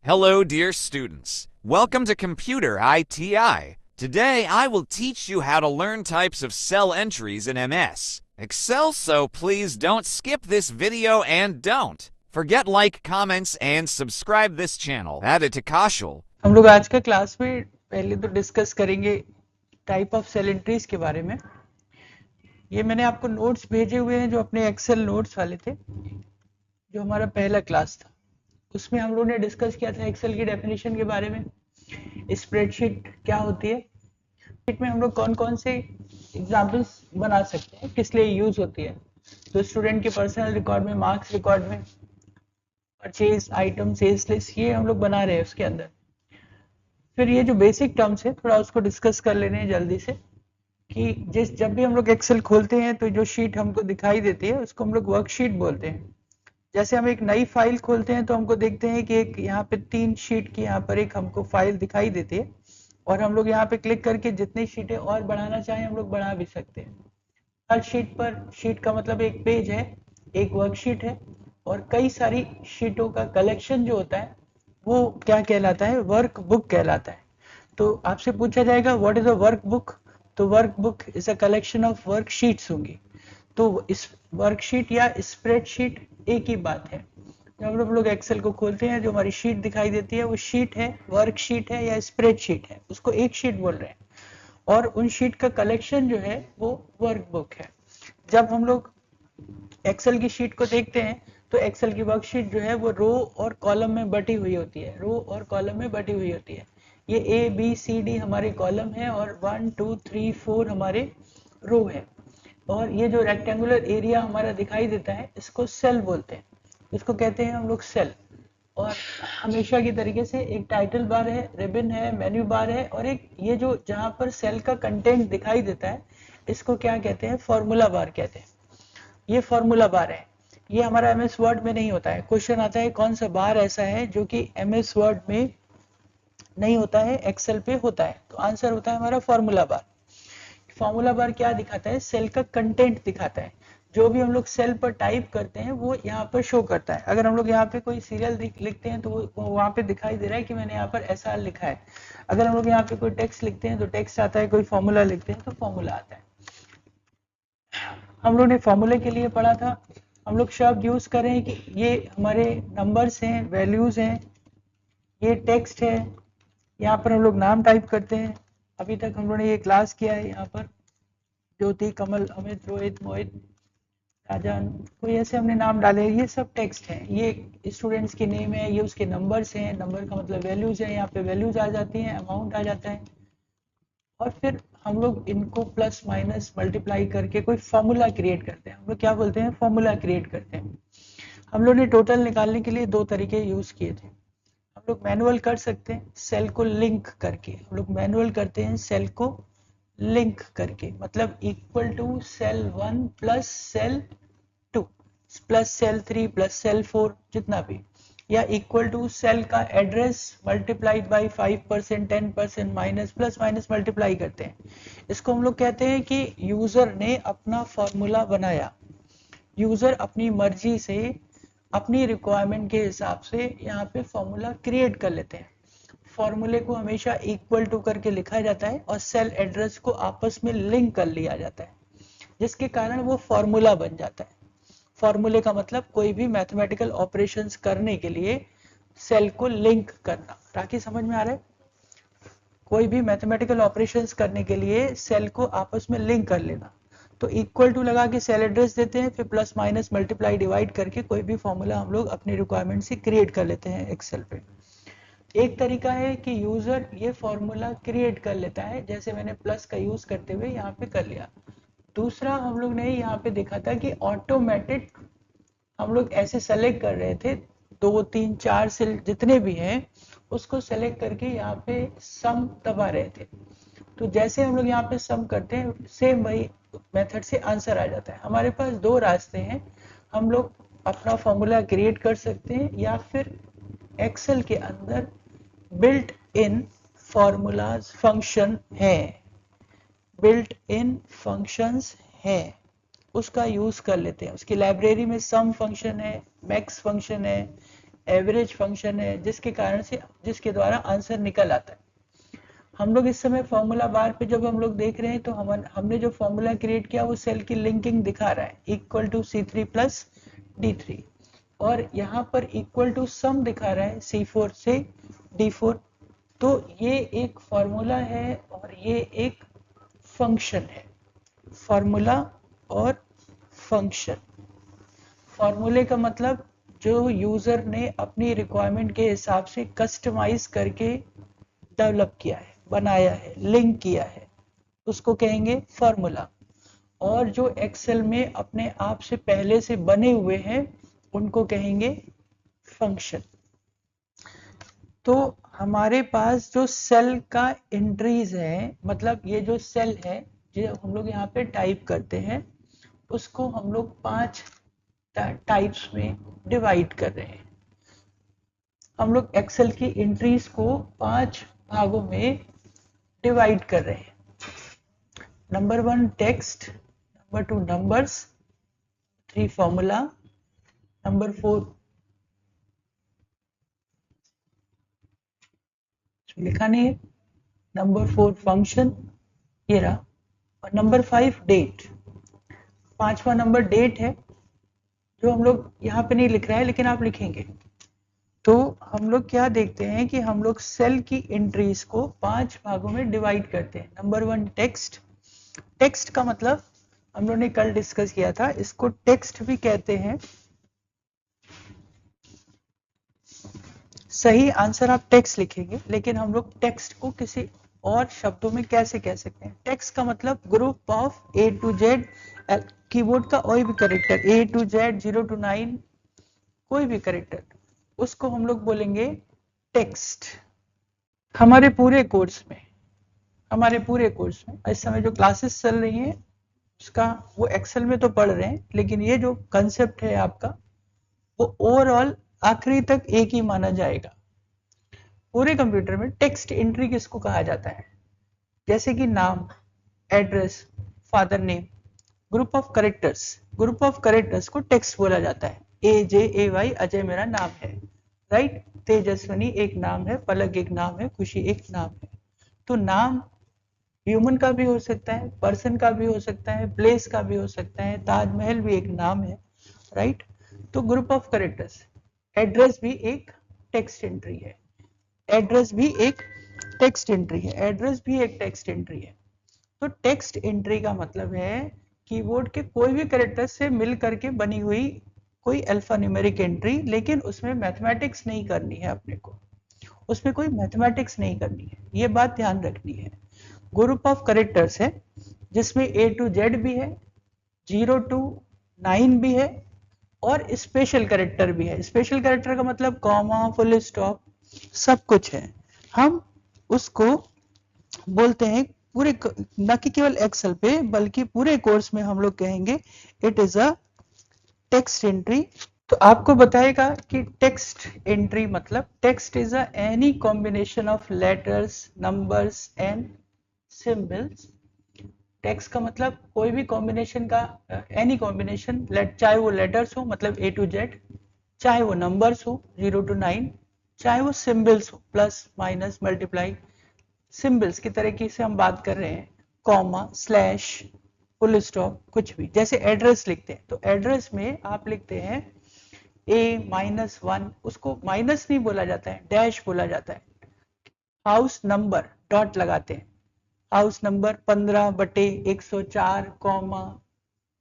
Hello, dear students. Welcome to Computer ITI. Today, I will teach you how to learn types of cell entries in MS Excel, so please don't skip this video and don't forget like, comments, and subscribe this channel. Added to Kaushal. हम लोग आज का class में पहले तो discuss करेंगे type of cell entries के बारे में। ये मैंने आपको नोट्स भेजे हुए हैं जो अपने एक्सेल नोट्स वाले थे, जो हमारा पहला क्लास था। उसमें हम लोगों ने डिस्कस किया था एक्सेल की डेफिनेशन के बारे में, स्प्रेडशीट क्या होती है, शीट में हम लोग कौन कौन से एग्जाम्पल्स बना सकते हैं, किस लिए यूज होती है। तो स्टूडेंट के पर्सनल रिकॉर्ड में, मार्क्स रिकॉर्ड में, परचेज आइटम, सेल्स लिस्ट, ये हम लोग बना रहे हैं उसके अंदर। फिर ये जो बेसिक टर्म्स है थोड़ा उसको डिस्कस कर लेने हैं जल्दी से, कि जब भी हम लोग एक्सेल खोलते हैं तो जो शीट हमको दिखाई देती है उसको हम लोग वर्कशीट बोलते हैं। जैसे हम एक नई फाइल खोलते हैं तो हमको देखते हैं कि एक यहाँ पे 3 शीट की यहाँ पर एक हमको फाइल दिखाई देती है, और हम लोग यहाँ पे क्लिक करके जितनी शीटें और बढ़ाना चाहें हम लोग बढ़ा भी सकते हैं। हर शीट पर, शीट का मतलब एक पेज है, एक वर्कशीट है, और कई सारी शीटों का कलेक्शन जो होता है वो क्या कहलाता है, वर्क बुक कहलाता है। तो आपसे पूछा जाएगा what is a work book, तो work book is a collection of worksheets होंगी। तो इस वर्कशीट या स्प्रेडशीट एक ही बात है। जब हम लोग एक्सेल को खोलते हैं जो हमारी शीट दिखाई देती है वो शीट है, वर्कशीट है या स्प्रेडशीट है, उसको एक शीट बोल रहे हैं, और उन शीट का कलेक्शन जो है वो वर्क बुक है। जब हम लोग एक्सेल की शीट को देखते हैं तो एक्सेल की वर्कशीट जो है वो रो और कॉलम में बटी हुई होती है, रो और कॉलम में बटी हुई होती है। ये ए बी सी डी हमारे कॉलम है और 1 2 3 4 हमारे रो है। और ये जो रेक्टेंगुलर एरिया हमारा दिखाई देता है इसको सेल बोलते हैं, इसको कहते हैं हम लोग सेल। और हमेशा की तरीके से एक टाइटल बार है, रिबन है, मेन्यू बार है, और एक ये जो जहां पर सेल का कंटेंट दिखाई देता है इसको क्या कहते हैं, फॉर्मूला बार कहते हैं। ये फॉर्मूला बार है, ये हमारा एमएस वर्ड में नहीं होता है। क्वेश्चन आता है कौन सा बार ऐसा है जो कि एमएस वर्ड में नहीं होता है, एक्सेल पे होता है, तो आंसर होता है हमारा फॉर्मूला बार। फॉर्मूला बार क्या दिखाता है, सेल का कंटेंट दिखाता है। जो भी हम लोग सेल पर टाइप करते हैं वो यहाँ पर शो करता है। अगर हम लोग यहाँ पे कोई सीरियल लिखते हैं तो वो वहाँ पे दिखाई दे रहा है कि मैंने यहाँ पर ऐसा लिखा है। अगर हम लोग यहाँ पे कोई टेक्स्ट लिखते हैं तो टेक्स्ट आता है, कोई फॉर्मूला लिखते हैं तो फॉर्मूला आता है। हम लोग ने फॉर्मूले के लिए पढ़ा था, हम लोग शब्द यूज करें कि ये हमारे नंबर्स हैं, वैल्यूज हैं, ये टेक्स्ट है, यहाँ पर हम लोग नाम टाइप करते हैं। अभी तक हम लोग ने ये क्लास किया है, यहाँ पर ज्योति, कमल, अमित, रोहित, मोहित, राजन, कोई ऐसे हमने नाम डाले, ये सब टेक्स्ट है। ये स्टूडेंट्स के नेम है, ये उसके नंबर्स हैं, नंबर का मतलब वैल्यूज है, यहाँ पे वैल्यूज आ जाती हैं, अमाउंट आ जाता है। और फिर हम लोग इनको प्लस माइनस मल्टीप्लाई करके कोई फॉर्मूला क्रिएट करते हैं, हम लोग क्या बोलते हैं, फॉर्मूला क्रिएट करते हैं। हम लोग ने टोटल निकालने के लिए 2 तरीके यूज किए थे। हम लोग मैनुअल कर सकते हैं सेल को लिंक करके, हम लोग मैनुअल करते हैं सेल को लिंक करके, मतलब equal to cell 1 plus cell 2 plus cell 3 plus cell 4 जितना भी, या इक्वल टू सेल का address multiplied by 5%, 10%, minus plus minus multiply करते हैं। इसको हम लोग कहते हैं कि यूजर ने अपना फॉर्मूला बनाया। यूजर अपनी मर्जी से, अपनी रिक्वायरमेंट के हिसाब से यहाँ पे फॉर्मूला क्रिएट कर लेते हैं। फॉर्मूले को हमेशा इक्वल टू करके लिखा जाता है और सेल एड्रेस को आपस में लिंक कर लिया जाता है, जिसके कारण वो फॉर्मूला बन जाता है। फॉर्मूले का मतलब कोई भी मैथमेटिकल ऑपरेशंस करने के लिए सेल को लिंक करना। ताकि समझ में आ रहा है, कोई भी मैथमेटिकल ऑपरेशंस करने के लिए सेल को आपस में लिंक कर लेना। तो इक्वल टू लगा के सेल एड्रेस देते हैं, फिर प्लस माइनस मल्टीप्लाई डिवाइड करके कोई भी फॉर्मूला हम लोग अपनी रिक्वायरमेंट से क्रिएट कर लेते हैं एक्सेल पे। एक तरीका है कि यूजर ये फॉर्मूला क्रिएट कर लेता है, जैसे मैंने प्लस का यूज करते हुए यहाँ पे कर लिया। दूसरा हम लोग ने यहाँ पे देखा था कि ऑटोमेटिक हम लोग ऐसे सेलेक्ट कर रहे थे, 2 3 4 सेल जितने भी हैं उसको सेलेक्ट करके यहाँ पे सम दबा रहे थे। तो जैसे हम लोग यहाँ पे सम करते हैं सेम वही मेथड से आंसर आ जाता है। हमारे पास 2 रास्ते हैं, हम लोग अपना फॉर्मूला क्रिएट कर सकते हैं या फिर एक्सेल के अंदर बिल्ट इन फॉर्मूलाज फंक्शन है, बिल्ट इन फंक्शंस है, उसका यूज कर लेते हैं। उसकी लाइब्रेरी में सम फंक्शन है, मैक्स फंक्शन है, एवरेज फंक्शन है, जिसके द्वारा आंसर निकल आता है। हम लोग इस समय फॉर्मूला बार पे जब हम लोग देख रहे हैं तो हमने जो फॉर्मूला क्रिएट किया वो सेल की लिंकिंग दिखा रहा है, equal to C3 plus D3, और यहाँ पर इक्वल टू सम दिखा रहा है C4 से D4। तो ये एक फॉर्मूला है और ये एक फंक्शन है, फॉर्मूला और फंक्शन। फॉर्मूले का मतलब जो यूजर ने अपनी रिक्वायरमेंट के हिसाब से कस्टमाइज करके डेवलप किया है, बनाया है, लिंक किया है, उसको कहेंगे फॉर्मूला। और जो एक्सेल में अपने आप से पहले से बने हुए हैं उनको कहेंगे फंक्शन। तो हमारे पास जो सेल का एंट्रीज है, मतलब ये जो सेल है जो हम लोग यहाँ पे टाइप करते हैं, उसको हम लोग 5 टाइप्स में डिवाइड कर रहे हैं। हम लोग एक्सेल की एंट्रीज को 5 भागों में डिवाइड कर रहे हैं। Number 1 text, number 2 numbers, 3 formula, number 4 लिखा नहीं है, नंबर 4 फंक्शन, ये रहा, और नंबर 5 डेट। 5वां नंबर डेट है जो हम लोग यहाँ पे नहीं लिख रहे हैं लेकिन आप लिखेंगे। तो हम लोग क्या देखते हैं कि हम लोग सेल की एंट्रीज को 5 भागों में डिवाइड करते हैं। Number 1 text. टेक्स्ट का मतलब हम लोग ने कल डिस्कस किया था, इसको टेक्स्ट भी कहते हैं। सही आंसर आप टेक्स्ट लिखेंगे, लेकिन हम लोग टेक्स्ट को किसी और शब्दों में कैसे कह सकते हैं? टेक्स्ट का मतलब group of A to Z, keyboard का कोई भी character A to Z 0 to 9, कोई भी कैरेक्टर, उसको हम लोग बोलेंगे टेक्स्ट। हमारे पूरे कोर्स में इस समय जो क्लासेस चल रही हैं उसका वो एक्सेल में तो पढ़ रहे हैं, लेकिन ये जो कंसेप्ट है आपका वो ओवरऑल आखिरी तक एक ही माना जाएगा। पूरे कंप्यूटर में टेक्स्ट एंट्री किसको कहा जाता है? जैसे कि नाम, address, father name, group of characters को टेक्स्ट बोला जाता है। AJAY, अजय मेरा नाम है, राइट। तेजस्वनी एक नाम है, पलक एक नाम है, खुशी एक नाम है। तो नाम ह्यूमन का भी हो सकता है, पर्सन का भी हो सकता है, प्लेस का भी हो सकता है, ताजमहल भी एक नाम है, राइट। तो ग्रुप ऑफ कैरेक्टर्स। एड्रेस भी एक टेक्स्ट एंट्री है, तो टेक्स्ट एंट्री का मतलब है कीबोर्ड के कोई भी कैरेक्टर से मिल करके बनी हुई कोई अल्फान्यूमेरिक एंट्री, लेकिन उसमें मैथमेटिक्स नहीं करनी है अपने को, उसमें कोई मैथमेटिक्स नहीं करनी है, ये बात ध्यान रखनी है। ग्रुप ऑफ कैरेक्टर्स है जिसमें A to Z भी है, 0 to 9 भी है, और स्पेशल कैरेक्टर भी है। स्पेशल कैरेक्टर का मतलब कॉमा, फुल स्टॉप, सब कुछ है। हम उसको बोलते हैं पूरे, न कि केवल एक्सेल पे बल्कि पूरे कोर्स में हम लोग कहेंगे it is a text entry. तो आपको बताएगा कि टेक्स्ट एंट्री मतलब text is a any combination of letters, numbers and symbols. Text का मतलब कोई भी कॉम्बिनेशन का, एनी कॉम्बिनेशन, चाहे वो लेटर्स हो मतलब A to Z, चाहे वो नंबर्स हो 0 to 9, चाहे वो सिंबल्स हो प्लस माइनस मल्टीप्लाई, सिंबल्स की तरीके से हम बात कर रहे हैं, कॉमा, स्लैश, फुल स्टॉप, कुछ भी। जैसे एड्रेस लिखते हैं तो एड्रेस में आप लिखते हैं A-1, उसको माइनस नहीं बोला जाता है, डैश बोला जाता है। हाउस नंबर, डॉट लगाते हैं, house number 15/104, comma,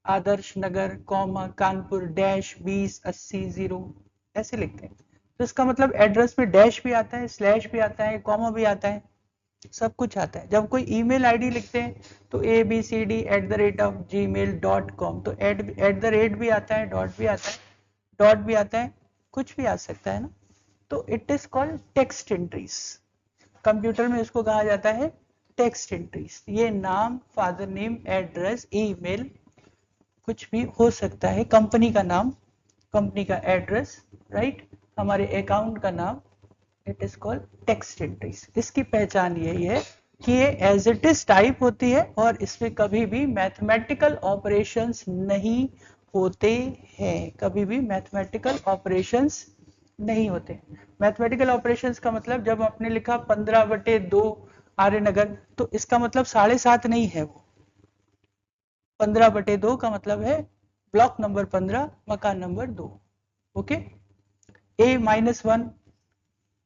Adarsh Nagar, comma, Kanpur, dash 20/80, ऐसे लिखते हैं। तो इसका मतलब एड्रेस में डैश भी आता है, स्लैश भी आता है, कॉमा भी आता है, सब कुछ आता है। जब कोई ईमेल आईडी लिखते हैं तो abcd@gmail.com, तो एट द रेट भी आता है, डॉट भी आता है, कुछ भी आ सकता है ना। तो it is called text entries. Computer में इसको कहा जाता है टेक्स्ट एंट्रीज। ये नाम, फादर नेम, एड्रेस, ईमेल, कुछ भी हो सकता है, कंपनी का नाम, कंपनी का एड्रेस, राइट, हमारे अकाउंट का नाम, it is called text entries. इसकी पहचान यही है कि ये एज इट इज टाइप होती है और इसमें कभी भी मैथमेटिकल ऑपरेशंस नहीं होते हैं, कभी भी मैथमेटिकल ऑपरेशंस नहीं होते। मैथमेटिकल ऑपरेशंस का मतलब जब आपने लिखा 15/2 आर्य नगर, तो इसका मतलब 7.5 नहीं है वो। 15/2 का मतलब है ब्लॉक नंबर 15, मकान नंबर 2। Okay, A-1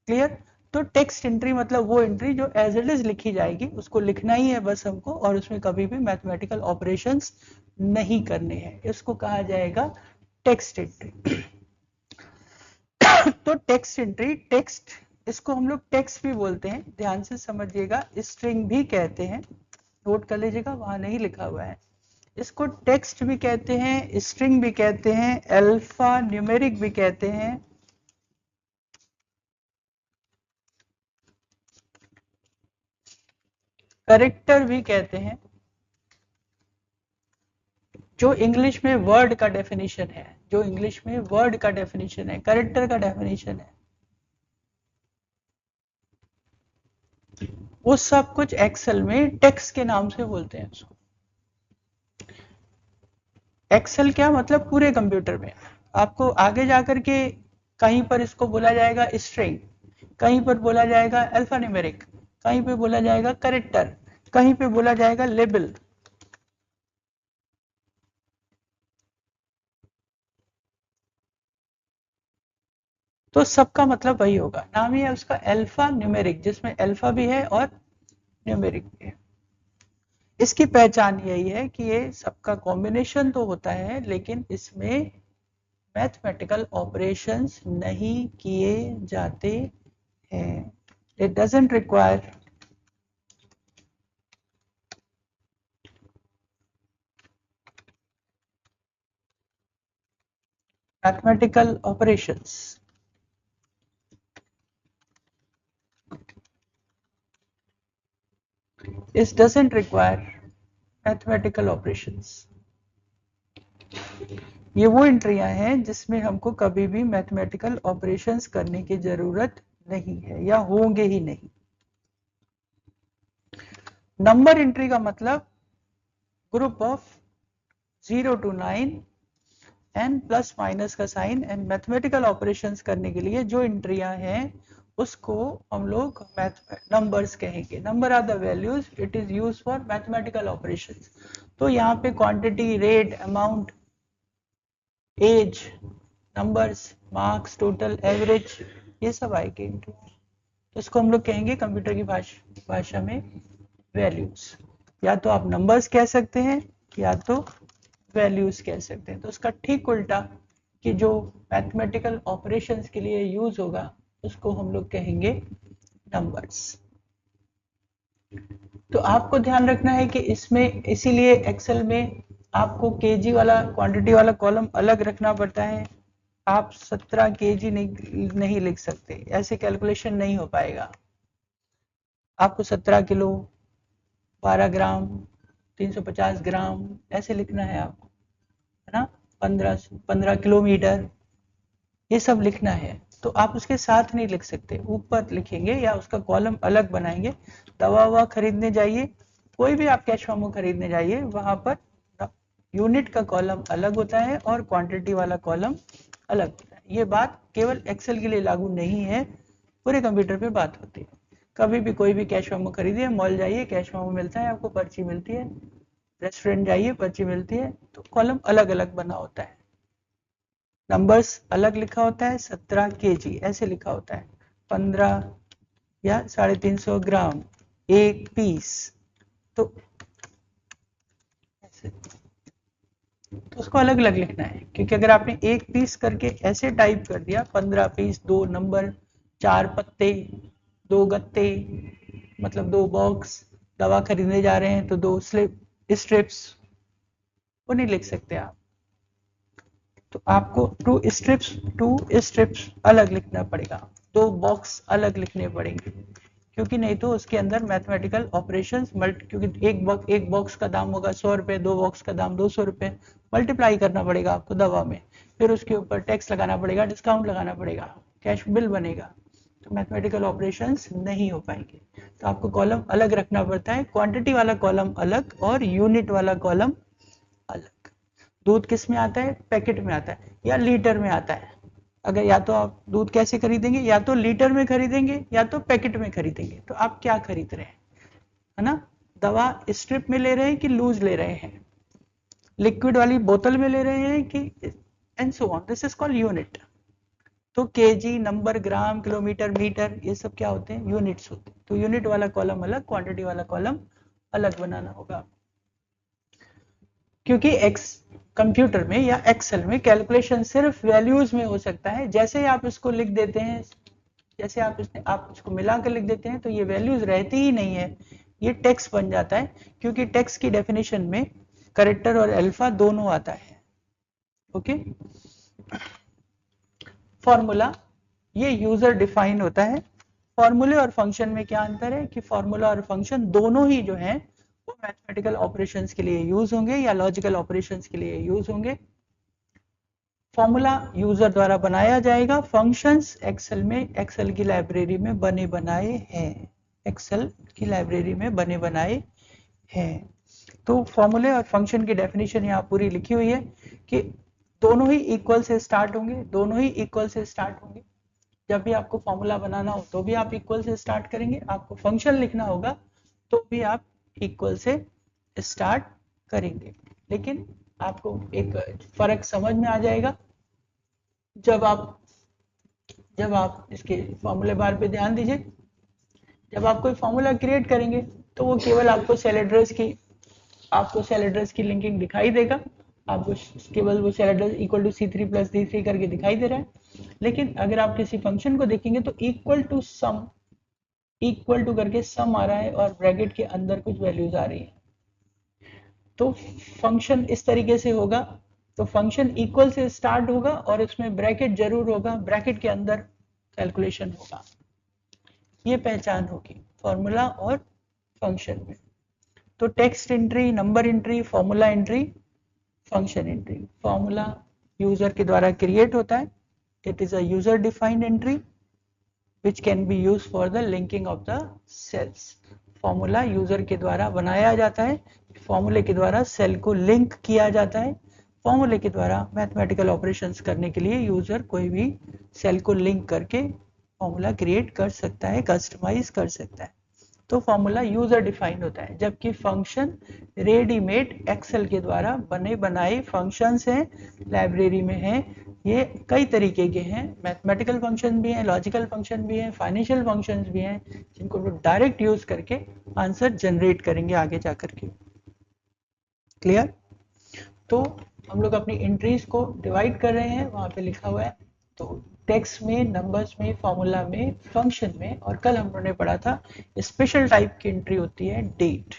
clear. तो टेक्स्ट एंट्री मतलब वो एंट्री जो एज इट इज लिखी जाएगी, उसको लिखना ही है बस हमको, और उसमें कभी भी मैथमेटिकल ऑपरेशंस नहीं करने हैं, इसको कहा जाएगा टेक्स्ट एंट्री। तो टेक्स्ट एंट्री, टेक्स्ट, इसको हम लोग टेक्स्ट भी बोलते हैं, ध्यान से समझिएगा, स्ट्रिंग भी कहते हैं, नोट कर लीजिएगा, वहां नहीं लिखा हुआ है। इसको टेक्स्ट भी कहते हैं, स्ट्रिंग भी कहते हैं, अल्फा न्यूमेरिक भी कहते हैं, कैरेक्टर भी कहते हैं। जो इंग्लिश में वर्ड का डेफिनेशन है, जो इंग्लिश में वर्ड का डेफिनेशन है, कैरेक्टर का डेफिनेशन है, वो सब कुछ एक्सेल में टेक्स्ट के नाम से बोलते हैं उसको। एक्सेल क्या मतलब पूरे कंप्यूटर में आपको आगे जाकर के कहीं पर इसको बोला जाएगा स्ट्रिंग, कहीं पर बोला जाएगा अल्फा न्यूमेरिक, कहीं पे बोला जाएगा कैरेक्टर, कहीं पे बोला जाएगा लेबल। तो सबका मतलब वही होगा, नाम ही है उसका अल्फा न्यूमेरिक, जिसमें अल्फा भी है और न्यूमेरिक भी है। इसकी पहचान यही है कि ये सबका कॉम्बिनेशन तो होता है, लेकिन इसमें मैथमेटिकल ऑपरेशंस नहीं किए जाते हैं। It doesn't require mathematical operations. It doesn't require mathematical operations. ये वो एंट्रियां हैं जिसमें हमको कभी भी मैथमेटिकल ऑपरेशंस करने की जरूरत नहीं है, या होंगे ही नहीं। नंबर एंट्री का मतलब group of 0 to 9 and plus minus का साइन, एंड मैथमेटिकल ऑपरेशंस करने के लिए जो एंट्रियां हैं उसको हम लोग नंबर्स कहेंगे। Number are the values, it is use for mathematical operations. तो यहाँ पे quantity, rate, amount, age, numbers, marks, total, average, ये सब आएंगे। तो इसको हम लोग कहेंगे कंप्यूटर की भाषा में वैल्यूज। या तो आप नंबर्स कह सकते हैं या तो वैल्यूज कह सकते हैं। तो उसका ठीक उल्टा कि जो मैथमेटिकल ऑपरेशंस के लिए यूज होगा उसको हम लोग कहेंगे नंबर्स। तो आपको ध्यान रखना है कि इसमें इसीलिए एक्सेल में आपको केजी वाला, क्वांटिटी वाला कॉलम अलग रखना पड़ता है। आप 17 केजी नहीं लिख सकते, ऐसे कैलकुलेशन नहीं हो पाएगा। आपको 17 किलो, 12 ग्राम, 350 ग्राम ऐसे लिखना है आपको, है ना, 15 किलोमीटर, ये सब लिखना है। तो आप उसके साथ नहीं लिख सकते, ऊपर लिखेंगे या उसका कॉलम अलग बनाएंगे। दवा ववा खरीदने जाइए, कोई भी आप कैश मेमो खरीदने जाइए, वहां पर यूनिट का कॉलम अलग होता है और क्वांटिटी वाला कॉलम अलग होता है। ये बात केवल एक्सेल के लिए लागू नहीं है, पूरे कंप्यूटर पे बात होती है। कभी भी कोई भी कैश मेमो खरीदिए, मॉल जाइए कैश मेमो मिलता है आपको, पर्ची मिलती है, रेस्टोरेंट जाइए पर्ची मिलती है, तो कॉलम अलग अलग बना होता है। नंबर्स अलग लिखा होता है, 17 केजी ऐसे लिखा होता है, 15 या 350 ग्राम, एक पीस, तो ऐसे, तो उसको अलग अलग लिखना है। क्योंकि अगर आपने एक पीस करके ऐसे टाइप कर दिया, 15 पीस, 2 नंबर, 4 पत्ते, 2 गत्ते, मतलब 2 बॉक्स, दवा खरीदने जा रहे हैं तो 2 स्ट्रिप्स, वो नहीं लिख सकते आप। तो आपको 2 स्ट्रिप्स अलग लिखना पड़ेगा, 2 बॉक्स अलग लिखने पड़ेंगे, क्योंकि नहीं तो उसके अंदर मैथमेटिकल ऑपरेशंस क्योंकि एक बॉक्स का दाम होगा 100 रुपए, 2 बॉक्स का दाम 200 रुपए, मल्टीप्लाई करना पड़ेगा आपको दवा में, फिर उसके ऊपर टैक्स लगाना पड़ेगा, डिस्काउंट लगाना पड़ेगा, कैश बिल बनेगा, तो मैथमेटिकल ऑपरेशंस नहीं हो पाएंगे। तो आपको कॉलम अलग रखना पड़ता है, क्वांटिटी वाला कॉलम अलग और यूनिट वाला कॉलम अलग। दूध किस में आता है? पैकेट में आता है या लीटर में आता है, अगर या तो आप दूध कैसे खरीदेंगे, या तो लीटर में खरीदेंगे या तो पैकेट में खरीदेंगे, तो आप क्या खरीद रहे हैं, है ना। दवा स्ट्रिप में ले रहे हैं कि लूज ले रहे हैं, लिक्विड वाली बोतल में ले रहे हैं कि, and so on, this is called unit. तो केजी, नंबर, ग्राम, किलोमीटर, मीटर, ये सब क्या होते हैं, यूनिट्स होते हैं। तो यूनिट वाला कॉलम अलग, क्वांटिटी वाला कॉलम अलग बनाना होगा, क्योंकि एक्स कंप्यूटर में या एक्सेल में कैलकुलेशन सिर्फ वैल्यूज में हो सकता है। जैसे ही आप इसको लिख देते हैं, जैसे आप इसको मिलाकर लिख देते हैं, तो ये वैल्यूज रहती ही नहीं है, ये टेक्स्ट बन जाता है, क्योंकि टेक्स्ट की डेफिनेशन में करेक्टर और अल्फा दोनों आता है। ओके, फॉर्मूला, ये यूजर डिफाइन होता है। फॉर्मूले और फंक्शन में क्या अंतर है कि फॉर्मूला और फंक्शन दोनों ही जो है वो मैथमेटिकल ऑपरेशंस के लिए यूज होंगे या लॉजिकल ऑपरेशंस के लिए यूज होंगे। फॉर्मूला यूजर द्वारा बनाया जाएगा, फंक्शंस एक्सेल में, एक्सेल की लाइब्रेरी में बने बनाए हैं, एक्सेल की लाइब्रेरी में बने बनाए हैं। तो फॉर्मूले और फंक्शन की डेफिनेशन यहाँ पूरी लिखी हुई है कि दोनों ही इक्वल से स्टार्ट होंगे, दोनों ही इक्वल से स्टार्ट होंगे। जब भी आपको फॉर्मूला बनाना हो तो भी आप इक्वल से स्टार्ट करेंगे, आपको फंक्शन लिखना होगा तो भी आप इक्वल से स्टार्ट करेंगे। लेकिन आपको एक फर्क समझ में आ जाएगा जब आप इसके फॉर्मूले बार पे ध्यान दीजिए। जब आप कोई फॉर्मूला क्रिएट करेंगे तो वो केवल आपको सेल एड्रेस की लिंकिंग दिखाई देगा, आपको केवल वो cell address equal to C3 plus D3 करके दिखाई दे रहा है। लेकिन अगर आप किसी फंक्शन को देखेंगे तो इक्वल टू करके सम आ रहा है और ब्रैकेट के अंदर कुछ वैल्यूज आ रही है। तो फंक्शन इस तरीके से होगा, तो फंक्शन इक्वल से स्टार्ट होगा और इसमें ब्रैकेट जरूर होगा, ब्रैकेट के अंदर कैलकुलेशन होगा। ये पहचान होगी फॉर्मूला और फंक्शन में। तो text entry, number entry, formula entry, function entry. Formula user के द्वारा क्रिएट होता है, it is a user defined entry which can be used for the linking of the cells। Formula user के द्वारा बनाया जाता है, फॉर्मूले के द्वारा सेल को लिंक किया जाता है। फॉर्मूले के द्वारा मैथमेटिकल ऑपरेशंस करने के लिए यूजर कोई भी सेल को लिंक करके फॉर्मूला क्रिएट कर सकता है, कस्टमाइज कर सकता है। तो फॉर्मूला यूजर डिफाइंड होता है, जबकि फंक्शन रेडीमेड एक्सेल के द्वारा बने बनाए फंक्शंस हैं, लाइब्रेरी में हैं। ये कई तरीके के हैं, मैथमेटिकल फंक्शन भी हैं, लॉजिकल फंक्शन भी हैं, फाइनेंशियल फंक्शंस भी हैं, जिनको लोग डायरेक्ट यूज करके आंसर जनरेट करेंगे आगे जाकर के। क्लियर? तो हम लोग अपनी एंट्रीज को डिवाइड कर रहे हैं, वहां पे लिखा हुआ है। तो टेक्स्ट में, नंबर्स में, फॉर्मूला में, फंक्शन में, और कल हम लोगों ने पढ़ा था स्पेशल टाइप की एंट्री होती है डेट,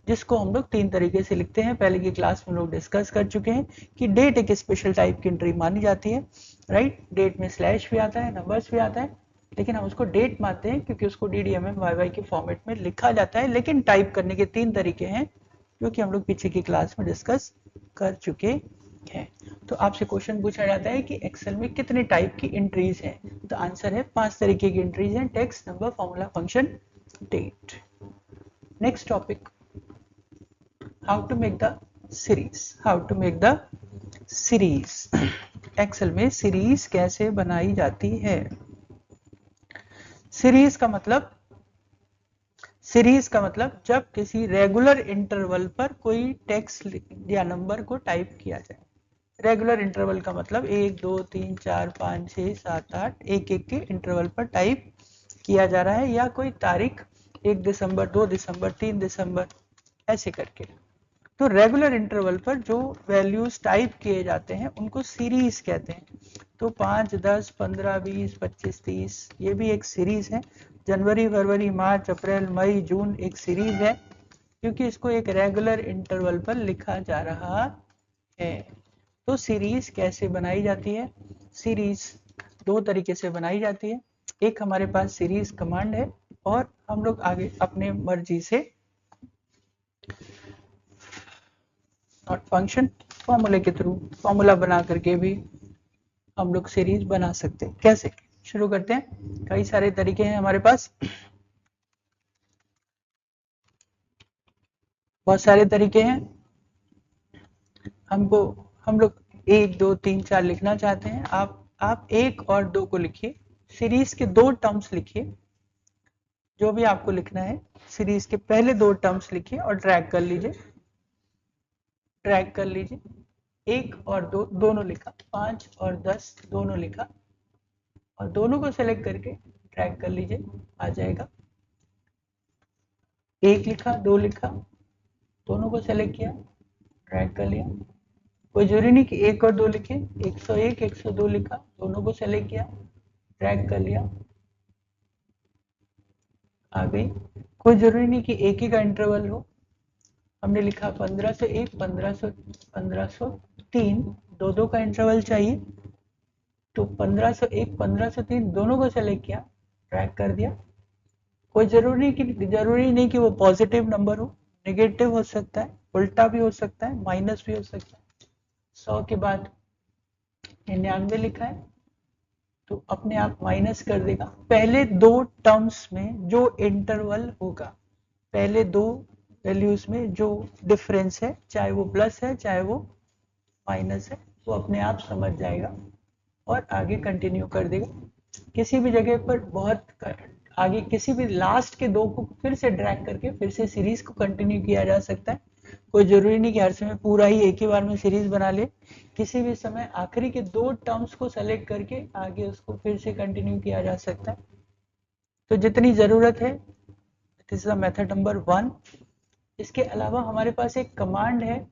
जिसको हम लोग 3 तरीके से लिखते हैं। पहले की क्लास में लोग डिस्कस कर चुके हैं कि डेट एक स्पेशल टाइप की एंट्री मानी जाती है, राइट। डेट में स्लैश भी आता है, नंबर्स भी आता है, लेकिन हम उसको डेट मानते हैं क्योंकि उसको DDMM YY के फॉर्मेट में लिखा जाता है। लेकिन टाइप करने के 3 तरीके हैं, जो कि हम लोग पीछे की क्लास में डिस्कस कर चुके हैं। तो आपसे क्वेश्चन पूछा जाता है कि एक्सेल में कितने टाइप की एंट्रीज हैं, तो आंसर है 5 तरीके की एंट्रीज हैं, text, number, formula, function, date. Next topic, how to make the series. Excel में सीरीज कैसे बनाई जाती है। सीरीज का मतलब जब किसी रेगुलर इंटरवल पर कोई टेक्स्ट या नंबर को टाइप किया जाए। रेगुलर इंटरवल का मतलब 1 2 3 4 5 6 7 8 एक के इंटरवल पर टाइप किया जा रहा है, या कोई तारीख 1 दिसंबर, 2 दिसंबर, 3 दिसंबर, ऐसे करके। तो रेगुलर इंटरवल पर जो वैल्यूज टाइप किए जाते हैं उनको सीरीज कहते हैं। तो 5 10 15 20 25 30 ये भी एक सीरीज है। जनवरी, फरवरी, मार्च, अप्रैल, मई, जून एक सीरीज है, क्योंकि इसको एक रेगुलर इंटरवल पर लिखा जा रहा है। तो सीरीज कैसे बनाई जाती है? सीरीज 2 तरीके से बनाई जाती है। एक हमारे पास सीरीज कमांड है, और हम लोग आगे अपने मर्जी से नॉट फंक्शन, फॉर्मूले के थ्रू फॉर्मूला बना करके भी हम लोग सीरीज बना सकते हैं। कैसे? शुरू करते हैं। कई सारे तरीके हैं हमारे पास, बहुत सारे तरीके हैं। हम लोग 1 2 3 4 लिखना चाहते हैं, आप आप 1 और 2 को लिखिए, सीरीज के 2 टर्म्स लिखिए, जो भी आपको लिखना है सीरीज के पहले 2 टर्म्स लिखिए और ड्रैग कर लीजिए, ड्रैग कर लीजिए। 1 और 2 दोनों लिखा, 5 और 10 दोनों लिखा, और दोनों को सेलेक्ट करके ड्रैग कर लीजिए, आ जाएगा। 1 लिखा, 2 लिखा, दोनों को सेलेक्ट किया, ड्रैग कर लिया। कोई जरूरी नहीं कि 1 और 2 लिखे, 101 102 लिखा, दोनों को सेलेक्ट किया, ड्रैग कर लिया, आ गई। कोई जरूरी नहीं कि एक ही का इंटरवल हो, हमने लिखा 1501 1503, दो का इंटरवल चाहिए, तो 1501 1503 दोनों को सेलेक्ट किया, ड्रैग कर दिया। कोई जरूरी नहीं कि वो पॉजिटिव नंबर हो, नेगेटिव हो सकता है, उल्टा भी हो सकता है, माइनस भी हो सकता है। 100 के बाद 99 लिखा है तो अपने आप माइनस कर देगा। पहले 2 टर्म्स में जो इंटरवल होगा, पहले 2 वैल्यूज में जो डिफरेंस है, चाहे वो प्लस है चाहे वो माइनस है, वो अपने आप समझ जाएगा और आगे कंटिन्यू कर देगा। किसी भी जगह पर बहुत आगे किसी भी लास्ट के 2 को फिर से ड्रैग करके फिर से सीरीज को कंटिन्यू किया जा सकता है। कोई जरूरी नहीं कि हर समय पूरा ही एक ही बार में सीरीज बना ले, किसी भी समय आखिरी के 2 टर्म्स को सेलेक्ट करके आगे उसको फिर से कंटिन्यू किया जा सकता है। तो जितनी जरूरत है, दिस इज मेथड नंबर 1। इसके अलावा हमारे पास एक कमांड है,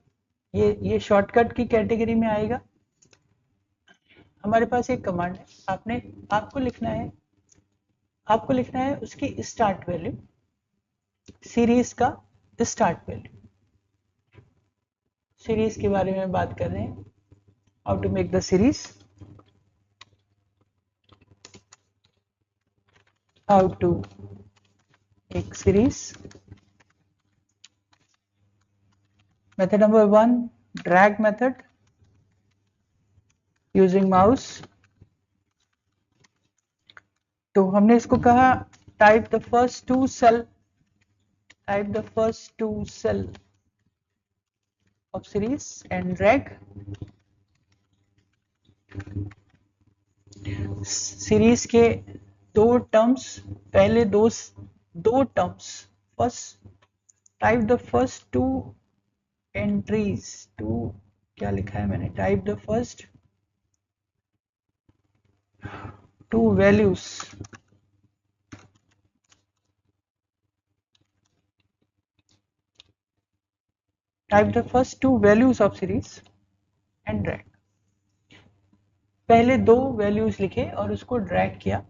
ये शॉर्टकट की कैटेगरी में आएगा। हमारे पास एक कमांड है, आपको लिखना है उसकी स्टार्ट वैल्यू, सीरीज का स्टार्ट वैल्यू। सीरीज के बारे में बात कर रहे हैं, how to make the series, how to make series. Method number 1, drag method using mouse. तो हमने इसको कहा type the first two cell of series and drag। Series के 2 टर्म्स, पहले दो terms, first type the first 2 entries, 2 क्या लिखा है मैंने, type the first 2 values of series and drag। पहले 2 वैल्यूज लिखे और उसको ड्रैग किया।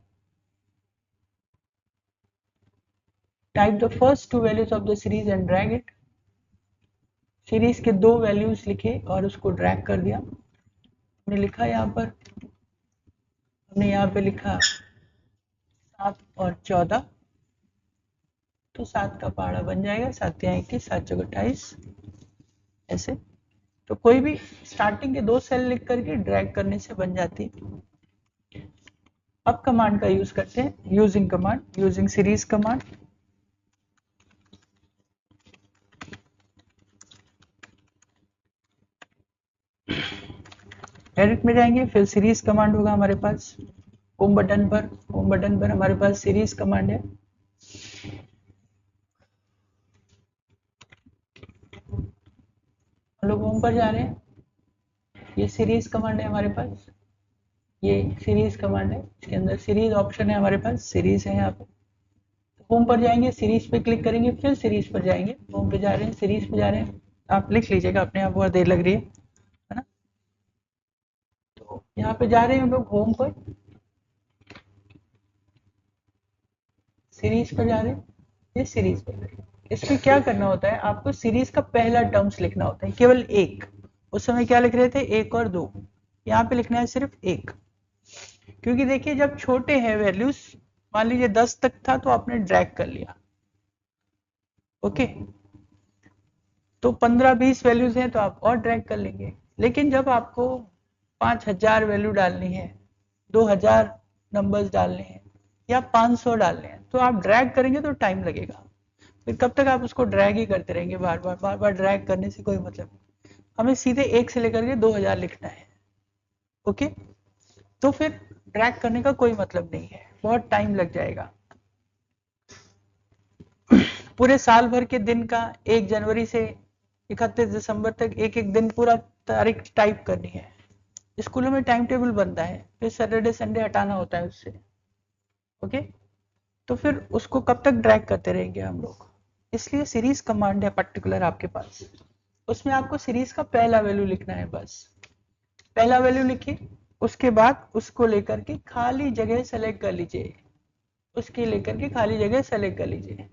Type the first 2 values of the series and drag it. Series के 2 वैल्यूज लिखे और उसको ड्रैग कर दिया। हमने लिखा यहाँ पे लिखा 7 और 14, तो 7 का पहाड़ा बन जाएगा, 7 या 21, 7 चौक 28, ऐसे। तो कोई भी स्टार्टिंग के 2 सेल लिख करके ड्रैग करने से बन जाती है। अब कमांड का यूज करते हैं, यूजिंग सीरीज कमांड। एडिट में जाएंगे, फिर सीरीज कमांड होगा हमारे पास। होम बटन पर हमारे पास सीरीज कमांड है। हम लोग होम पर जा रहे हैं, ये सीरीज कमांड है हमारे पास, ये सीरीज कमांड है, इसके अंदर सीरीज ऑप्शन है हमारे पास, सीरीज है यहाँ पे। होम पर जाएंगे, सीरीज पे क्लिक करेंगे, फिर सीरीज पर जाएंगे। होम पे जा रहे हैं, सीरीज पे जा रहे हैं, आप लिख लीजिएगा, अपने आप बहुत देर लग रही है ना। तो यहाँ पे जा रहे हैं हम लोग होम पर, सीरीज पर जा रहे हैं, ये सीरीज पर। इसमें क्या करना होता है, आपको सीरीज का पहला टर्म्स लिखना होता है, केवल एक। उस समय क्या लिख रहे थे, 1 और 2, यहाँ पे लिखना है सिर्फ 1। क्योंकि देखिए जब छोटे हैं वैल्यूज, मान लीजिए 10 तक था तो आपने ड्रैग कर लिया, ओके, तो 15-20 वैल्यूज हैं तो आप और ड्रैग कर लेंगे। लेकिन जब आपको 5000 वैल्यू डालनी है, 2000 नंबर्स डालने हैं या 500 डालने हैं, तो आप ड्रैग करेंगे तो टाइम लगेगा। फिर कब तक आप उसको ड्रैग ही करते रहेंगे, बार बार ड्रैग करने से कोई मतलब नहीं। हमें सीधे 1 से लेकर के 2000 लिखना है, ओके। तो फिर ड्रैग करने का कोई मतलब नहीं है, बहुत टाइम लग जाएगा। पूरे साल भर के दिन का 1 जनवरी से 31 दिसंबर तक एक एक दिन पूरा तारीख टाइप करनी है। स्कूलों में टाइम टेबल बनता है, फिर सैटरडे संडे हटाना होता है उससे। ओके, तो फिर उसको कब तक ड्रैग करते रहेंगे हम लोग। इसलिए सीरीज कमांड है पर्टिकुलर आपके पास, उसमें आपको सीरीज का पहला वैल्यू लिखना है, बस पहला वैल्यू लिखिए। उसके बाद उसको लेकर के खाली जगह सेलेक्ट कर लीजिए, उसकी लेकर के खाली जगह सेलेक्ट कर लीजिए।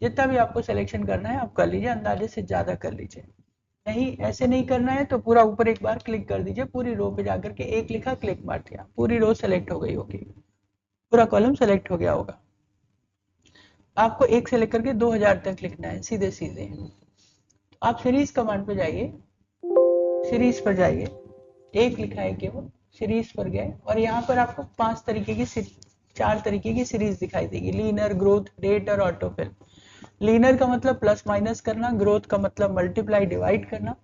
जितना भी आपको सिलेक्शन करना है आप कर लीजिए, अंदाजे से ज्यादा कर लीजिए। नहीं ऐसे नहीं करना है तो पूरा ऊपर एक बार क्लिक कर दीजिए, पूरी रो पे जाकर के एक लिखा क्लिक मार दिया, पूरी रो सेलेक्ट हो गई होगी, पूरा कॉलम सेलेक्ट हो गया होगा। आपको 1 से लेकर के 2000 तक लिखना है सीधे सीधे। आप सीरीज कमांड पे जाइए, सीरीज पर जाइए, एक लिखा है केवल, सीरीज पर गए और यहाँ पर आपको 5 तरीके की 4 तरीके की सीरीज दिखाई देगी, लीनर, ग्रोथ, डेट और ऑटोफिल। लीनर का मतलब प्लस माइनस करना, ग्रोथ का मतलब मल्टीप्लाई डिवाइड करना,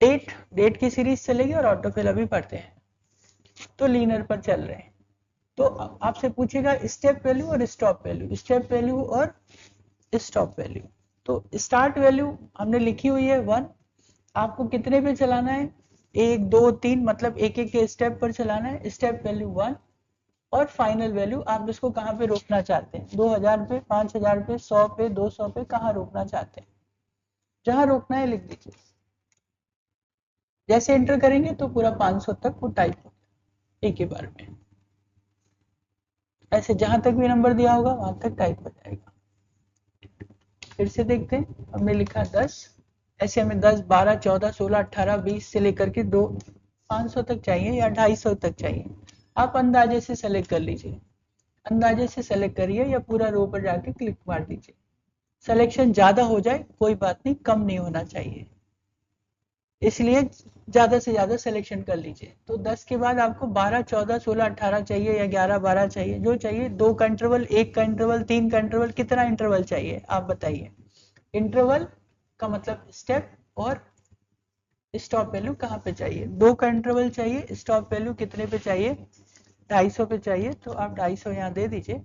डेट की सीरीज चलेगी और ऑटोफिल अभी पढ़ते हैं तो लीनर पर चल रहे हैं। तो आपसे पूछेगा स्टेप वैल्यू और स्टॉप वैल्यू, स्टेप वैल्यू और स्टॉप वैल्यू। तो स्टार्ट वैल्यू हमने लिखी हुई है 1, आपको कितने पे चलाना है, 1 2 3 मतलब एक एक के स्टेप पर चलाना है, स्टेप वैल्यू 1। और फाइनल वैल्यू आप इसको कहाँ पे रोकना चाहते हैं, 2000 पे, 5000 पे, 100 पे, 200 पे, कहाँ रोकना चाहते हैं, जहां रोकना है लिख दीजिए। जैसे एंटर करेंगे तो पूरा 500 तक वो टाइप हो गया एक ही बार में। ऐसे जहां तक भी नंबर दिया होगा वहां तक टाइप हो जाएगा। फिर से देखते हैं, हमने लिखा 10, ऐसे हमें 10 12 14 16 18 20 से लेकर के 2 500 तक चाहिए या 250 तक चाहिए। आप अंदाजे से सेलेक्ट कर लीजिए, अंदाजे से सेलेक्ट करिए या पूरा रो पर जाके क्लिक मार दीजिए। सिलेक्शन ज्यादा हो जाए कोई बात नहीं, कम नहीं होना चाहिए, इसलिए ज्यादा से ज्यादा सिलेक्शन कर लीजिए। तो 10 के बाद आपको 12 14 16 18 चाहिए या 11 12 चाहिए, जो चाहिए, 2 का इंटरवल, 1 का इंटरवल, 3 का इंटरवल, कितना इंटरवल चाहिए आप बताइए। इंटरवल का मतलब स्टेप, और स्टॉप वैल्यू कहाँ पे चाहिए, 2 का इंटरवल चाहिए, स्टॉप वैल्यू कितने पे चाहिए, 250 पे चाहिए, तो आप 250 यहाँ दे दीजिए।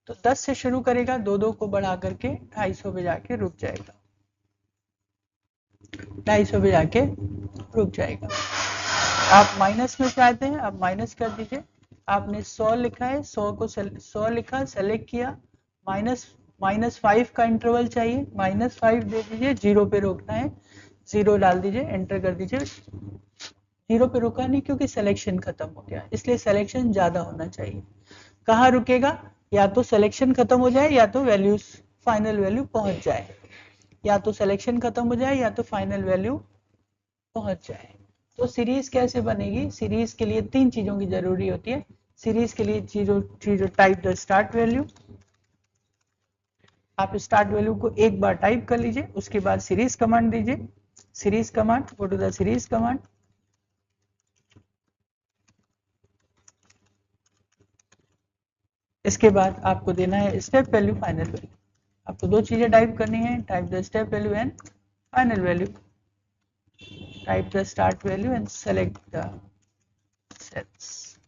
तो 10 से शुरू करेगा, 2 को बढ़ा करके 250 पे जाके रुक जाएगा, 250 पे जाके रुक जाएगा। आप माइनस में चाहते हैं आप माइनस कर दीजिए। आपने 100 लिखा है, 100 लिखा, सेलेक्ट किया, -5 का इंटरवल चाहिए, -5 दे दीजिए, 0 पे रोकना है, 0 डाल दीजिए, एंटर कर दीजिए। 0 पे रुका नहीं क्योंकि सिलेक्शन खत्म हो गया, इसलिए सिलेक्शन ज्यादा होना चाहिए। कहाँ रुकेगा, या तो सिलेक्शन खत्म हो जाए या तो वैल्यूज फाइनल वैल्यू पहुंच जाए, या तो सिलेक्शन खत्म हो जाए या तो फाइनल वैल्यू पहुंच जाए। तो सीरीज कैसे बनेगी, सीरीज के लिए 3 चीजों की जरूरी होती है। सीरीज के लिए चीजों टाइप द स्टार्ट वैल्यू, आप स्टार्ट वैल्यू को एक बार टाइप कर लीजिए, उसके बाद सीरीज कमांड दीजिए, series command, go to the series command. इसके बाद आपको देना है स्टेप वैल्यू, फाइनल वैल्यू। आपको 2 चीजें टाइप करनी है, type the step value and final value. Type the start value and select the cells.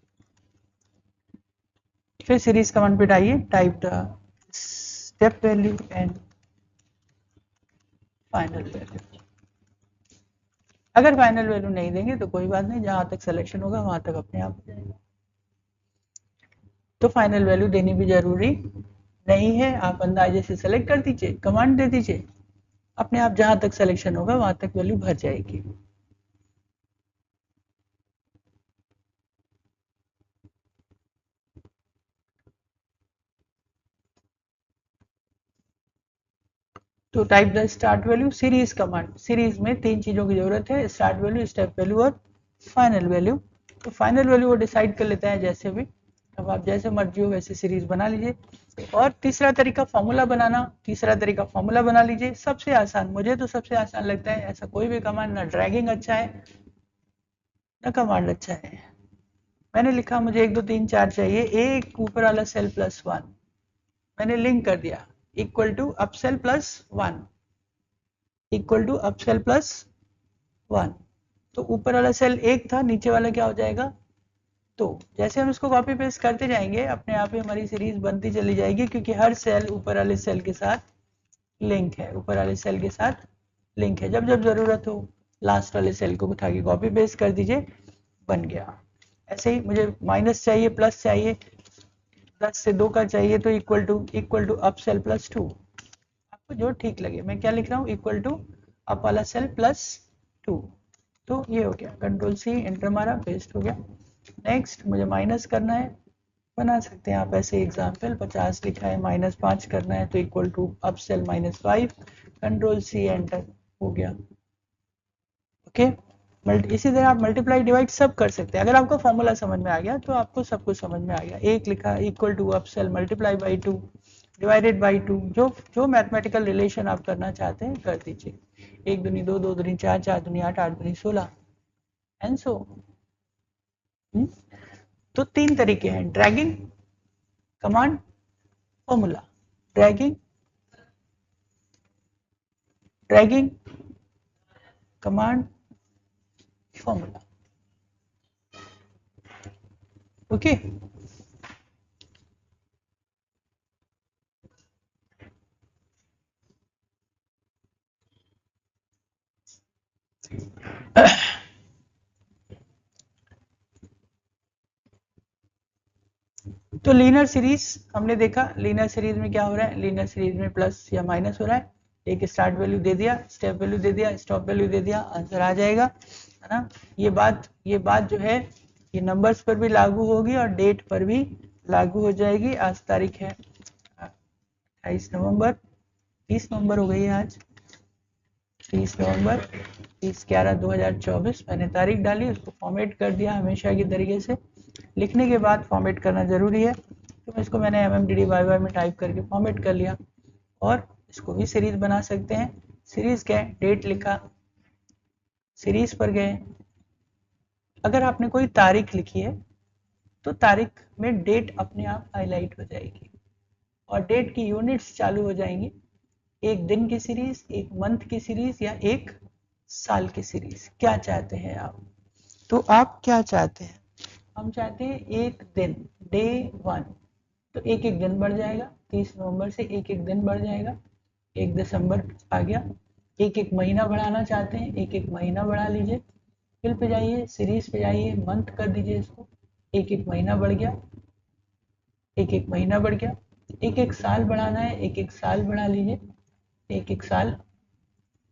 फिर सीरीज कमांड पे डालिए, type the step value and final value. अगर फाइनल वैल्यू नहीं देंगे तो कोई बात नहीं, जहां तक सिलेक्शन होगा वहां तक अपने आप हो जाएगा। तो फाइनल वैल्यू देनी भी जरूरी नहीं है, आप अंदाजे से सेलेक्ट कर दीजिए, कमांड दे दीजिए, अपने आप जहां तक सिलेक्शन होगा वहां तक वैल्यू भर जाएगी। तो type the start value, series command, series में 3 चीजों की जरूरत है, स्टार्ट वैल्यू, स्टेप वैल्यू और फाइनल वैल्यू। तो फाइनल वैल्यू वो डिसाइड कर लेता है जैसे भी, अब आप जैसे मर्जी हो वैसे सीरीज बना लीजिए। और तीसरा तरीका फॉर्मूला बनाना, तीसरा तरीका फॉर्मूला बना लीजिए, सबसे आसान, मुझे तो सबसे आसान लगता है। ऐसा कोई भी कमांड, ना ड्रैगिंग अच्छा है ना कमांड अच्छा है। मैंने लिखा मुझे 1 2 3 4 चाहिए, एक ऊपर वाला सेल +1, मैंने लिंक कर दिया, equal to up cell +1, equal to up cell +1। तो ऊपर वाला सेल 1 था, नीचे वाला क्या हो जाएगा तो जैसे हम इसको कॉपी पेस्ट करते जाएंगे अपने आप ही हमारी सीरीज बनती चली जाएगी, क्योंकि हर सेल ऊपर वाले सेल के साथ लिंक है, ऊपर वाले सेल के साथ लिंक है। जब जब जरूरत हो लास्ट वाले सेल को उठा के कॉपी पेस्ट कर दीजिए, बन गया। ऐसे ही मुझे माइनस चाहिए, प्लस चाहिए, 10 से 2 का चाहिए तो equal to up cell plus 2, आपको जो ठीक लगे। मैं क्या लिख रहा हूँ, इक्वल टू अप वाला सेल प्लस 2। तो ये हो गया, कंट्रोल सी एंटर मारा, पेस्ट हो गया। नेक्स्ट मुझे माइनस करना है, बना सकते हैं आप ऐसे एग्जाम्पल, 50 लिखा है, -5 करना है तो equal to up cell -5, control C enter, हो गया। ओके, इसी तरह आप मल्टीप्लाई डिवाइड सब कर सकते हैं। अगर आपको फॉर्मूला समझ में आ गया तो आपको सब कुछ समझ में आ गया। एक लिखा equal to up cell multiply by 2 divided by 2, जो मैथमेटिकल रिलेशन आप करना चाहते हैं कर दीजिए। 1 दूनी 2, 2 दूनी 4, 4 दूनी 8, 8 दूनी 16 एंड सो। तो 3 तरीके हैं, dragging, command, formula. Dragging, dragging, command, formula. Okay, तो लीनियर सीरीज हमने देखा, लीनियर सीरीज में क्या हो रहा है, लीनियर सीरीज में प्लस या माइनस हो रहा है। एक स्टार्ट वैल्यू दे दिया, स्टेप वैल्यू दे दिया, स्टॉप वैल्यू दे दिया, आंसर आ जाएगा, है ना। ये बात जो है ये नंबर्स पर भी लागू होगी और डेट पर भी लागू हो जाएगी। आज तारीख है 28 नवंबर, 30 नवंबर हो गई है आज, 30 नवंबर, 30/11/2024। मैंने तारीख डाली, उसको फॉर्मेट कर दिया हमेशा की तरीके से। लिखने के बाद फॉर्मेट करना जरूरी है, तो इसको मैंने MMDDYY में टाइप करके फॉर्मेट कर लिया। और इसको भी सीरीज बना सकते हैं। सीरीज क्या है, डेट लिखा, सीरीज पर गए, अगर आपने कोई तारीख लिखी है तो तारीख में डेट अपने आप हाईलाइट हो जाएगी और डेट की यूनिट्स चालू हो जाएंगी। एक दिन की सीरीज, एक मंथ की सीरीज या एक साल की सीरीज, क्या चाहते हैं आप। तो आप क्या चाहते हैं, हम चाहते हैं एक दिन, डे 1, तो एक एक दिन बढ़ जाएगा, 30 नवंबर से एक एक दिन बढ़ जाएगा, 1 दिसंबर आ गया। एक एक महीना बढ़ाना चाहते हैं, एक एक महीना बढ़ा लीजिए, फिल पे जाइए, सीरीज पे जाइए, मंथ कर दीजिए इसको, एक एक महीना बढ़ गया, एक एक महीना बढ़ गया। एक एक साल बढ़ाना है, एक एक साल बढ़ा लीजिए, एक एक साल।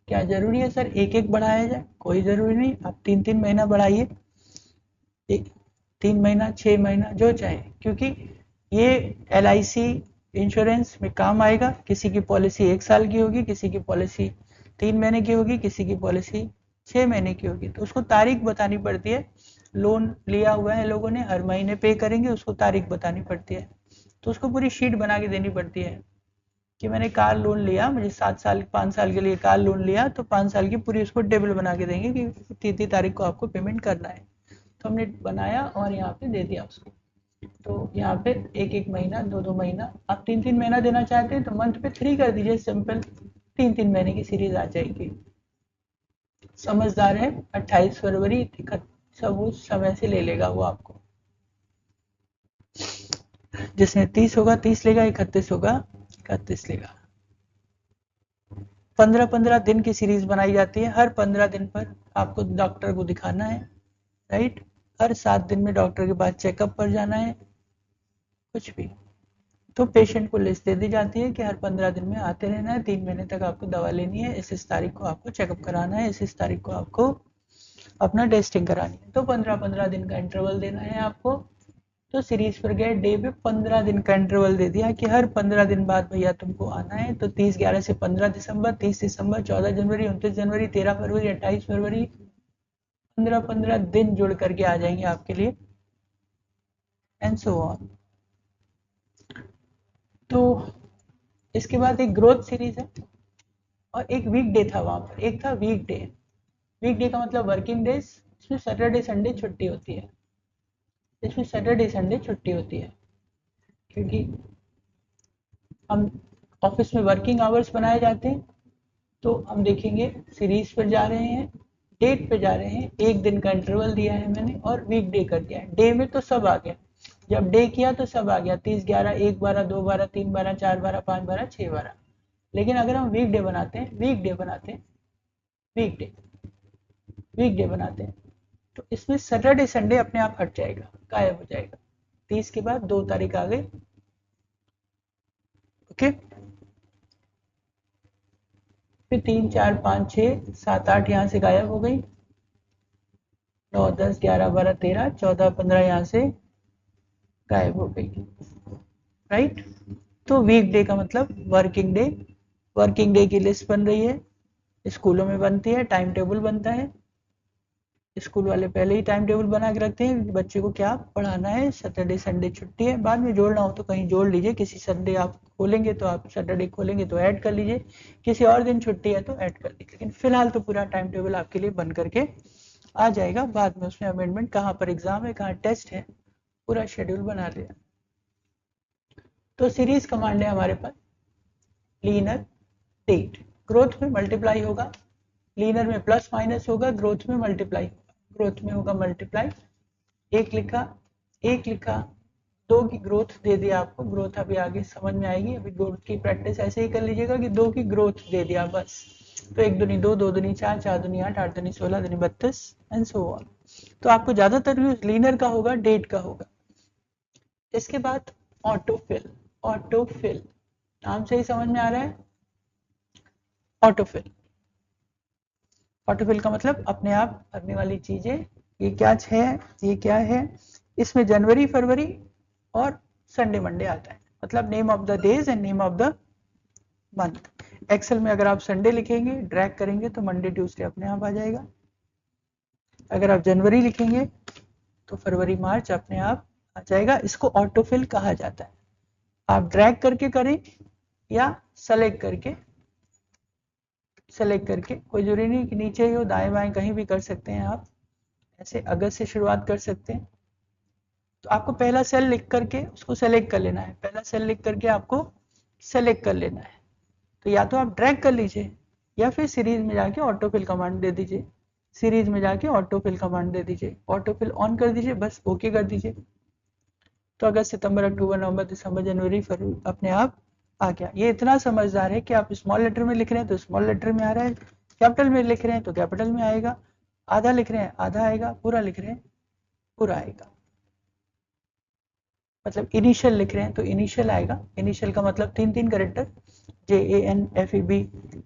क्या जरूरी है सर एक एक बढ़ाया जाए, कोई जरूरी नहीं, आप 3-3 महीना बढ़ाइए, 3 महीना, 6 महीना, जो चाहे, क्योंकि ये LIC इंश्योरेंस में काम आएगा। किसी की पॉलिसी 1 साल की होगी, किसी की पॉलिसी 3 महीने की होगी, किसी की पॉलिसी 6 महीने की होगी, तो उसको तारीख बतानी पड़ती है। लोन लिया हुआ है लोगों ने, हर महीने पे करेंगे, उसको तारीख बतानी पड़ती है, तो उसको पूरी शीट बना के देनी पड़ती है कि मैंने कार लोन लिया, मुझे 7 साल 5 साल के लिए कार लोन लिया, तो 5 साल की पूरी उसको टेबल बना के देंगे कि 3 तारीख को आपको पेमेंट करना है। तो हमने बनाया और यहाँ पे दे दिया उसको। तो यहाँ पे एक एक महीना, 2-2 महीना, आप 3-3 महीना देना चाहते हैं तो मंथ पे 3 कर दीजिए, सिंपल, 3-3 महीने की सीरीज आ जाएगी। समझदार है, 28 फरवरी सब उस समय से ले लेगा वो आपको, जिसमें 30 होगा 30 लेगा, 31 होगा 31 लेगा। 15-15 दिन की सीरीज बनाई जाती है, हर 15 दिन पर आपको डॉक्टर को दिखाना है, राइट। हर 7 दिन में डॉक्टर के पास चेकअप पर जाना है, कुछ भी। तो पेशेंट को लिस्ट दे दी जाती है कि हर 15 दिन में आते रहना है, 3 महीने तक आपको दवा लेनी है, इस तारीख को आपको चेकअप कराना है, इस तारीख को आपको अपना टेस्टिंग करानी है। तो 15-15 दिन का इंटरवल देना है आपको। तो सीरीज पर गए, डे पे 15 दिन का इंटरवल दे दिया कि हर 15 दिन बाद भैया तुमको आना है। तो 30/11 से 15 दिसंबर, 30 दिसंबर, 14 जनवरी, 29 जनवरी, 13 फरवरी, 28 फरवरी, 15-15 दिन जुड़ करके आ जाएंगे आपके लिए, एंड सो ऑन। तो इसके बाद एक ग्रोथ सीरीज है और एक वीक डे था वहां पर, एक था वीक डे। वीक डे का मतलब वर्किंग डेज, इसमें सैटरडे संडे छुट्टी होती है, इसमें सैटरडे संडे छुट्टी होती है, क्योंकि हम ऑफिस में वर्किंग आवर्स बनाए जाते हैं। तो हम देखेंगे सीरीज पर जा रहे हैं, डेट पे जा रहे हैं, एक दिन का इंटरवल दिया है मैंने और वीक डे कर दिया है। डे में तो सब आ गया, जब डे किया तो सब आ गया, 30, 11, 1, 12, 2, 12, 3, 12, 4, 12, 5, 12, 6, 12। लेकिन अगर हम वीक डे बनाते हैं, वीक डे बनाते हैं, वीक डे, वीक डे बनाते हैं, तो इसमें सैटरडे संडे अपने आप हट जाएगा, गायब हो जाएगा। 30 के बाद 2 तारीख आ गई, ओके। फिर 3, 4, 5, 6, 7, 8 यहाँ से गायब हो गई, 9, 10, 11, 12, 13, 14, 15 यहाँ से गायब हो गई, राइट। तो वीक डे का मतलब वर्किंग डे, वर्किंग डे की लिस्ट बन रही है, स्कूलों में बनती है, टाइम टेबल बनता है, स्कूल वाले पहले ही टाइम टेबल बना के रखते हैं बच्चे को क्या पढ़ाना है। सैटरडे संडे छुट्टी है, बाद में जोड़ना हो तो कहीं जोड़ लीजिए, किसी संडे आप खोलेंगे तो आप सैटरडे खोलेंगे तो ऐड कर लीजिए, किसी और दिन छुट्टी है तो ऐड कर लीजिए, लेकिन फिलहाल तो पूरा टाइम टेबल आपके लिए बन करके आ जाएगा। बाद में उसमें अमेंडमेंट, कहाँ पर एग्जाम है, कहाँ टेस्ट है, पूरा शेड्यूल बना लिया। तो सीरीज कमांड है हमारे पास, लीनर डेट, ग्रोथ में मल्टीप्लाई होगा, लीनर में प्लस माइनस होगा, ग्रोथ में मल्टीप्लाई होगा, ग्रोथ में होगा मल्टीप्लाई। एक लिखा, एक लिखा, 2 की ग्रोथ दे दिया आपको, ग्रोथ अभी आगे समझ में आएगी, अभी ग्रोथ की प्रैक्टिस ऐसे ही कर लीजिएगा कि 2 की ग्रोथ दे दिया बस। तो 1 दूनी 2, 2 दूनी 4, 4 दूनी 8, 8 दूनी 16, दूनी 32 एंड सो ऑन। तो आपको ज्यादातर यूज लीनर का होगा, डेट का होगा। इसके बाद ऑटोफिल, ऑटोफिल नाम से ही समझ में आ रहा है, ऑटोफिल। ऑटोफिल का मतलब अपने आप भरने वाली चीजें। ये क्या है, ये क्या है, इसमें जनवरी फरवरी और संडे मंडे आता है, मतलब name of the days and name of the month. Excel में अगर आप संडे लिखेंगे, ड्रैग करेंगे तो मंडे ट्यूसडे अपने आप आ जाएगा। अगर आप जनवरी लिखेंगे तो फरवरी मार्च अपने आप आ जाएगा। इसको ऑटोफिल कहा जाता है। आप ड्रैग करके करें या सेलेक्ट करके, सेलेक्ट करके, कोई जरूरी नहीं कि नीचे ही हो, दाएं बाएं कहीं भी कर सकते हैं आप। ऐसे अगस्त से शुरुआत कर सकते हैं। तो आपको पहला सेल लिख करके उसको सेलेक्ट कर लेना है, पहला सेल लिख करके आपको सेलेक्ट कर लेना है। तो या तो आप ड्रैग कर लीजिए या फिर सीरीज में जाके ऑटोफिल कमांड दे दीजिए, सीरीज में जाके ऑटोफिल कमांड दे दीजिए, ऑटोफिल ऑन कर दीजिए, बस ओके कर दीजिए। तो अगस्त सितंबर अक्टूबर नवंबर दिसंबर जनवरी फरवरी अपने आप आ गया। ये इतना समझदार है कि आप स्मॉल लेटर में लिख रहे हैं तो स्मॉल लेटर में आ रहा है, कैपिटल में लिख रहे हैं तो कैपिटल में आएगा, आधा लिख रहे हैं आधा आएगा, पूरा लिख रहे हैं पूरा आएगा। मतलब इनिशियल लिख रहे हैं तो इनिशियल आएगा, इनिशियल का मतलब 3-3 कैरेक्टर, JANFEB।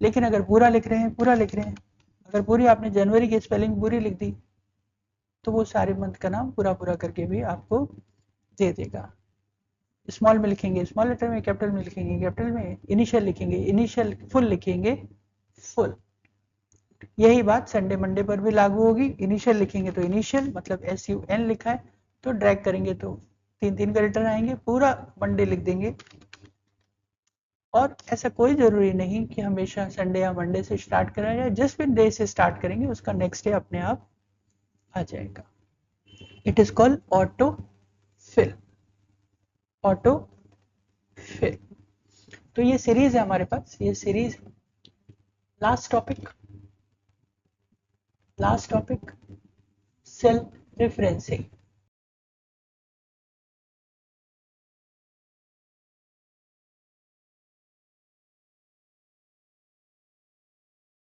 लेकिन अगर पूरा लिख रहे हैं, पूरा लिख रहे हैं, अगर पूरी आपने जनवरी की स्पेलिंग पूरी लिख दी तो वो सारे मंथ का नाम पूरा पूरा करके भी आपको दे देगा। स्मॉल में लिखेंगे स्मॉल लेटर में, कैपिटल में लिखेंगे कैपिटल में, इनिशियल लिखेंगे इनिशियल, फुल लिखेंगे फुल। यही बात संडे मंडे पर भी लागू होगी। इनिशियल लिखेंगे तो इनिशियल मतलब SUN लिखा है तो ड्रैग करेंगे तो 3-3 कैरेक्टर आएंगे, पूरा मंडे लिख देंगे। और ऐसा कोई जरूरी नहीं कि हमेशा संडे या मंडे से स्टार्ट करा जाए, जिस भी डे से स्टार्ट करेंगे उसका नेक्स्ट डे अपने आप आ जाएगा। It is called auto fill, auto fill. तो ये सीरीज है हमारे पास, ये series. Last topic, last topic, cell referencing.